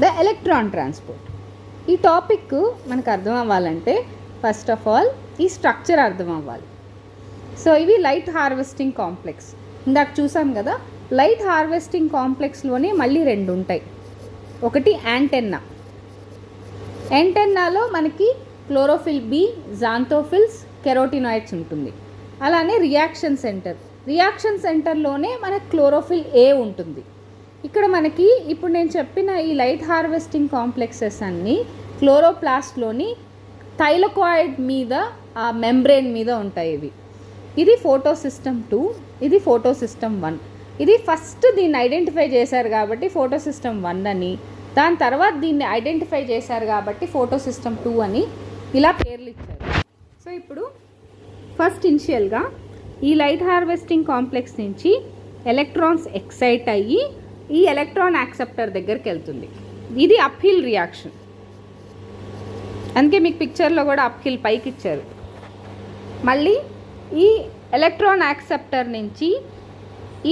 The electron transport. ఈ topic మనకు అర్థం అవ్వాలంటే ఫస్ట్ ఆఫ్ ఆల్ ఈ స్ట్రక్చర్ అర్థం అవ్వాలి. సో ఇవి లైట్ హార్వెస్టింగ్ కాంప్లెక్స్. ఇందాక చూసాం కదా, లైట్ హార్వెస్టింగ్ కాంప్లెక్స్లోనే మళ్ళీ రెండు ఉంటాయి. ఒకటి యాంటెన్నా. యాంటెన్నాలో మనకి క్లోరోఫిల్ బి, జాంతోఫిల్స్, కెరోటినాయిడ్స్ ఉంటుంది. అలానే రియాక్షన్ సెంటర్. రియాక్షన్ సెంటర్లోనే మనకి క్లోరోఫిల్ ఏ ఉంటుంది. ఇక్కడ మనకి ఇప్పుడు నేను చెప్పిన ఈ లైట్ హార్వెస్టింగ్ కాంప్లెక్సెస్ అన్నీ క్లోరోప్లాస్ట్లోని థైలకాయిడ్ మీద, ఆ మెంబ్రెయిన్ మీద ఉంటాయి. ఇది ఫోటో సిస్టమ్ 2, ఇది ఫోటో సిస్టమ్ 1. ఇది ఫస్ట్ దీన్ని ఐడెంటిఫై చేశారు కాబట్టి ఫోటో సిస్టమ్ 1 అని, దాని తర్వాత దీన్ని ఐడెంటిఫై చేశారు కాబట్టి ఫోటో సిస్టమ్ 2 అని ఇలా పేర్లు ఇచ్చారు. సో ఇప్పుడు ఫస్ట్ ఇనిషియల్గా ఈ లైట్ హార్వెస్టింగ్ కాంప్లెక్స్ నుంచి ఎలక్ట్రాన్స్ ఎక్సైట్ అయ్యి ఈ ఎలక్ట్రాన్ యాక్సెప్టర్ దగ్గరికి వెళ్తుంది. ఇది అప్హిల్ రియాక్షన్. అందుకే మీకు పిక్చర్లో కూడా అప్హిల్ పైకి ఇచ్చారు. మళ్ళీ ఈ ఎలక్ట్రాన్ యాక్సెప్టర్ నుంచి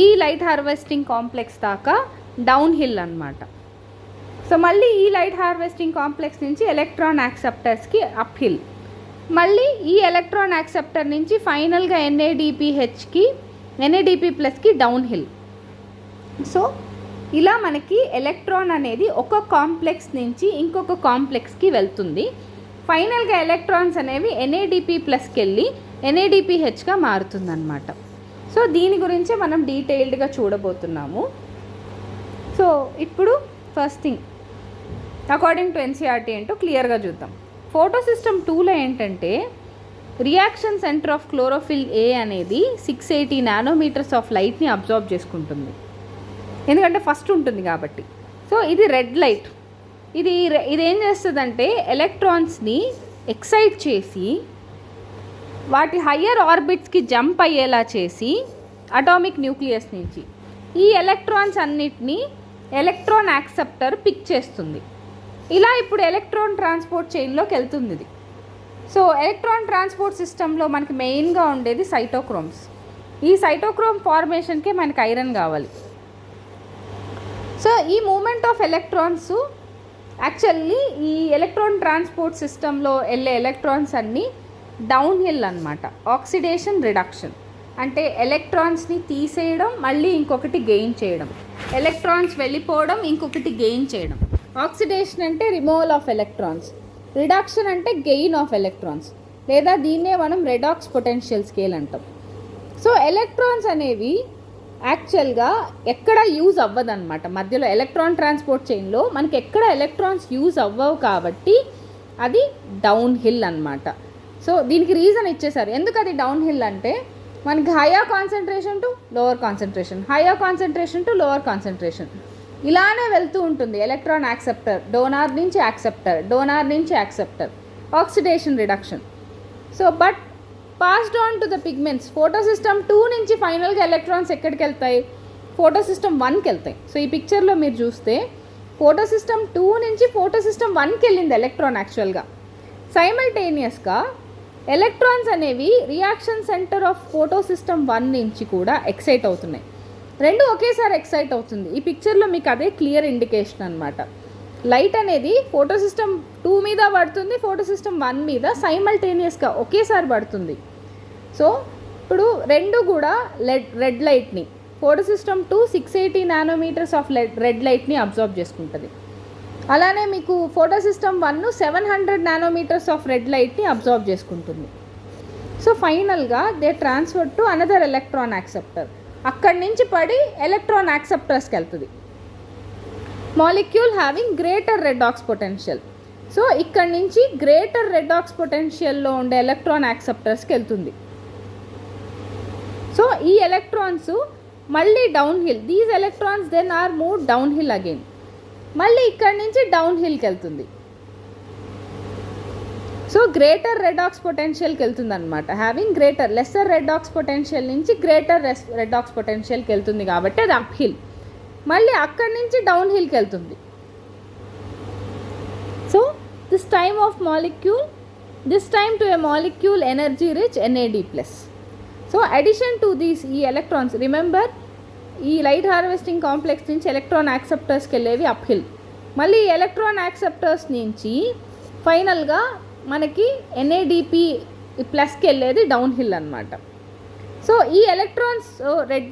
ఈ లైట్ హార్వెస్టింగ్ కాంప్లెక్స్ దాకా డౌన్ హిల్ అనమాట. సో మళ్ళీ ఈ లైట్ హార్వెస్టింగ్ కాంప్లెక్స్ నుంచి ఎలక్ట్రాన్ యాక్సెప్టర్స్కి అప్ హిల్. మళ్ళీ ఈ ఎలక్ట్రాన్ యాక్సెప్టర్ నుంచి ఫైనల్గా NADP+కి డౌన్ హిల్. సో ఇలా మనకి ఎలక్ట్రాన్ అనేది ఒక కాంప్లెక్స్ నుంచి ఇంకొక కాంప్లెక్స్కి వెళ్తుంది. ఫైనల్గా ఎలక్ట్రాన్స్ అనేవి NADP+కి వెళ్ళి NADPHగా మారుతుందన్నమాట. సో దీని గురించి మనం డీటెయిల్డ్గా చూడబోతున్నాము. సో ఇప్పుడు first thing according to NCERT ఏంటో క్లియర్గా చూద్దాం. ఫోటో సిస్టమ్ 2లో ఏంటంటే రియాక్షన్ సెంటర్ ఆఫ్ క్లోరోఫిల్ ఏ అనేది 680 నానోమీటర్స్ ఆఫ్ లైట్ని అబ్జార్బ్ చేసుకుంటుంది, ఎందుకంటే ఫస్ట్ ఉంటుంది కాబట్టి. సో ఇది రెడ్ లైట్. ఇదేం చేస్తుందంటే ఎలక్ట్రాన్స్ని ఎక్సైట్ చేసి వాటి హయ్యర్ ఆర్బిట్స్కి జంప్ అయ్యేలా చేసి అటామిక్ న్యూక్లియస్ నుంచి ఈ ఎలక్ట్రాన్స్ అన్నిటినీ ఎలక్ట్రాన్ యాక్సెప్టర్ పిక్ చేస్తుంది. ఇలా ఇప్పుడు ఎలక్ట్రాన్ ట్రాన్స్పోర్ట్ చైన్లోకి వెళ్తుంది ఇది. సో ఎలక్ట్రాన్ ట్రాన్స్పోర్ట్ సిస్టంలో మనకి మెయిన్గా ఉండేది సైటోక్రోమ్స్. ఈ సైటోక్రోమ్ ఫార్మేషన్కే మనకి ఐరన్ కావాలి. సో ఈ మూమెంట్ ఆఫ్ ఎలక్ట్రాన్స్ యాక్చువల్లీ ఈ ఎలక్ట్రాన్ ట్రాన్స్పోర్ట్ సిస్టంలో వెళ్ళే ఎలక్ట్రాన్స్ అన్నీ డౌన్ హిల్ అనమాట. ఆక్సిడేషన్ రిడక్షన్ అంటే ఎలక్ట్రాన్స్ని తీసేయడం, మళ్ళీ ఇంకొకటి గెయిన్ చేయడం. ఎలక్ట్రాన్స్ వెళ్ళిపోవడం, ఇంకొకటి గెయిన్ చేయడం. ఆక్సిడేషన్ అంటే రిమూవల్ ఆఫ్ ఎలక్ట్రాన్స్, రిడక్షన్ అంటే గెయిన్ ఆఫ్ ఎలక్ట్రాన్స్, లేదా దీన్నే మనం రెడాక్స్ పొటెన్షియల్ స్కేల్ అంటాం. సో ఎలక్ట్రాన్స్ అనేవి యాక్చువల్గా ఎక్కడ యూజ్ అవ్వదన్నమాట. మధ్యలో ఎలక్ట్రాన్ ట్రాన్స్పోర్ట్ చైన్లో మనకి ఎక్కడ ఎలక్ట్రాన్స్ యూజ్ అవ్వవు కాబట్టి అది డౌన్ హిల్ అనమాట. సో దీనికి రీజన్ ఇచ్చేసారు. ఎందుకు అది డౌన్ హిల్ అంటే మనకి higher concentration to lower concentration, higher concentration to lower concentration ఇలానే వెళ్తూ ఉంటుంది. ఎలక్ట్రాన్ యాక్సెప్టర్, డోనార్ నుంచి యాక్సెప్టర్, డోనార్ నుంచి acceptor, oxidation reduction. So but passed on to the pigments. Photo system 2 నుంచి ఫైనల్గా ఎలక్ట్రాన్స్ ఎక్కడికి వెళ్తాయి? ఫోటో సిస్టమ్ 1కి వెళ్తాయి. సో ఈ పిక్చర్లో మీరు చూస్తే ఫోటో సిస్టమ్ 2 నుంచి ఫోటో సిస్టమ్ 1కి వెళ్ళింది ఎలక్ట్రాన్. యాక్చువల్గా సైమల్టేనియస్గా ఎలక్ట్రాన్స్ అనేవి reaction centre of photo system 1 నుంచి కూడా ఎక్సైట్ అవుతున్నాయి. రెండు ఒకేసారి ఎక్సైట్ అవుతుంది. ఈ పిక్చర్లో మీకు అదే క్లియర్ ఇండికేషన్ అనమాట. లైట్ అనేది ఫోటో సిస్టమ్ 2 మీద పడుతుంది, ఫోటో సిస్టమ్ 1 మీద సైమల్టేనియస్గా ఒకేసారి పడుతుంది. సో ఇప్పుడు రెండు కూడా రెడ్ లైట్ని, photo system 2 680 nanometres of red లైట్ని అబ్జార్బ్ చేసుకుంటుంది. అలానే మీకు photo system 1 700 nanometres of red లైట్ని అబ్జార్బ్ చేసుకుంటుంది. సో ఫైనల్గా they transfer to another electron acceptor. అక్కడి నుంచి పడి ఎలక్ట్రాన్ యాక్సెప్టర్స్కి వెళ్తుంది. Molecule having greater redox potential. So ఇక్కడి నుంచి గ్రేటర్ రెడాక్స్ పొటెన్షియల్లో ఉండే ఎలక్ట్రాన్ యాక్సెప్టర్స్కి వెళ్తుంది. సో ఈ ఎలక్ట్రాన్స్ మళ్ళీ down hill. These electrons then are move down hill again. మళ్ళీ ఇక్కడి నుంచి డౌన్ హిల్కి వెళ్తుంది. సో గ్రేటర్ రెడాక్స్ పొటెన్షియల్కి వెళ్తుంది అనమాట. Having greater, lesser redox potential నుంచి గ్రేటర్ రెడాక్స్ పొటెన్షియల్కి వెళ్తుంది కాబట్టి అది అప్ హిల్. మళ్ళీ అక్కడి నుంచి డౌన్ హిల్కి వెళ్తుంది. So this time to a molecule energy rich NAD+. So addition to these ఈ ఎలక్ట్రాన్స్, రిమెంబర్ ఈ లైట్ హార్వెస్టింగ్ కాంప్లెక్స్ నుంచి ఎలక్ట్రాన్ యాక్సెప్టర్స్కి వెళ్ళేవి అప్ హిల్. మళ్ళీ ఎలక్ట్రాన్ యాక్సెప్టర్స్ నుంచి ఫైనల్గా మనకి NADP ప్లస్కి వెళ్ళేది డౌన్ హిల్ అనమాట. సో ఈ ఎలక్ట్రాన్స్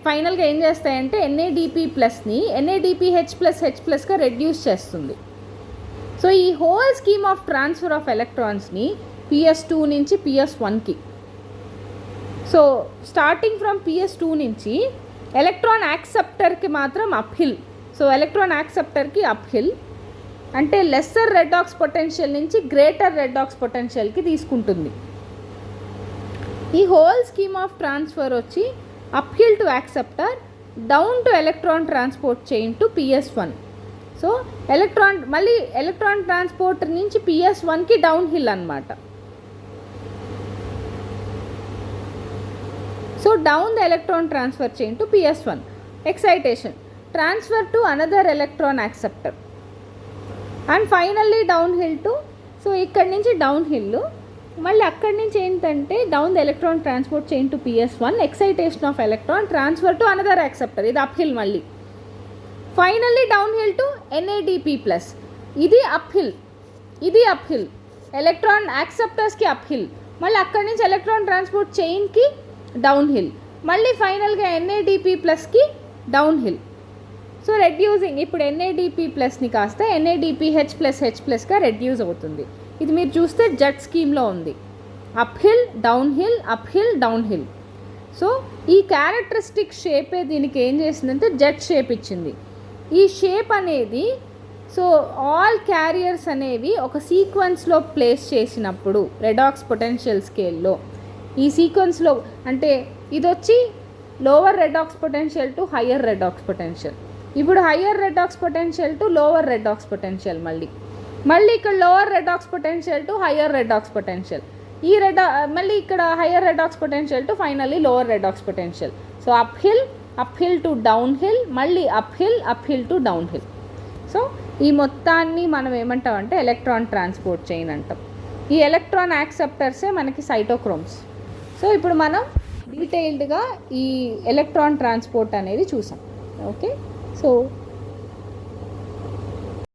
ఫైనల్గా ఏం చేస్తాయంటే NADP ప్లస్ని NADPH+H+గా రెడ్యూస్ చేస్తుంది. సో ఈ whole scheme of transfer of ఎలక్ట్రాన్స్ని PS2 నుంచి PS1కి. సో స్టార్టింగ్ ఫ్రమ్ PS2 నుంచి ఎలక్ట్రాన్ యాక్సెప్టర్కి మాత్రం అప్హిల్. సో ఎలక్ట్రాన్ యాక్సెప్టర్కి అప్హిల్ అంటే లెస్సర్ రెడాక్స్ పొటెన్షియల్ నుంచి గ్రేటర్ రెడాక్స్ పొటెన్షియల్కి తీసుకుంటుంది. ఈ హోల్ స్కీమ్ ఆఫ్ ట్రాన్స్ఫర్ వచ్చి uphill to acceptor, down to electron transport chain to PS1. So మళ్ళీ ఎలక్ట్రాన్ ట్రాన్స్పోర్టర్ నుంచి PS1కి down hill అనమాట. So down the electron transfer chain to PS1. Excitation, transfer to another electron acceptor and finally down hill to. So ఇక్కడి నుంచి down hill, మళ్ళీ అక్కడి నుంచి ఏంటంటే down the electron transport chain to PS1, excitation of electron, transfer to another acceptor, ఇది uphill. మళ్ళీ finally down hill to NADP+, ఇది uphill, electron యాక్సెప్టర్స్కి uphill. మళ్ళీ అక్కడి నుంచి ఎలక్ట్రాన్ ట్రాన్స్పోర్ట్ చైన్కి డౌన్ హిల్, మళ్ళీ ఫైనల్గా NADP+కి డౌన్ హిల్. సో రెడ్యూసింగ్, ఇప్పుడు NADP+ని కాస్త NADPH+H+గా రెడ్యూస్ అవుతుంది. ఇది మీరు చూస్తే జెట్ స్కీమ్లో ఉంది, uphill down hill, uphill down hill. So ఈ క్యారెక్టరిస్టిక్ షేపే దీనికి ఏం చేసిందంటే జెట్ షేప్ ఇచ్చింది. ఈ షేప్ అనేది సో ఆల్ క్యారియర్స్ అనేవి ఒక సీక్వెన్స్లో ప్లేస్ చేసినప్పుడు రెడాక్స్ పొటెన్షియల్ స్కేల్లో, ఈ సీక్వెన్స్లో అంటే ఇది వచ్చి lower redox potential to higher redox potential, ఇప్పుడు higher redox potential to lower redox potential, మళ్ళీ ఇక్కడ lower redox potential to higher redox potential, మళ్ళీ ఇక్కడ higher redox potential to finally lower redox potential. So uphill to down hill, మళ్ళీ uphill to down hill. So ఈ మొత్తాన్ని మనం ఏమంటామంటే electron transport chain అంటాం. ఈ ఎలక్ట్రాన్ యాక్సెప్టర్సే మనకి సైటోక్రోమ్స్. సో ఇప్పుడు మనం డీటెయిల్డ్గా ఈ ఎలక్ట్రాన్ ట్రాన్స్పోర్ట్ అనేది చూసాం. Okay, so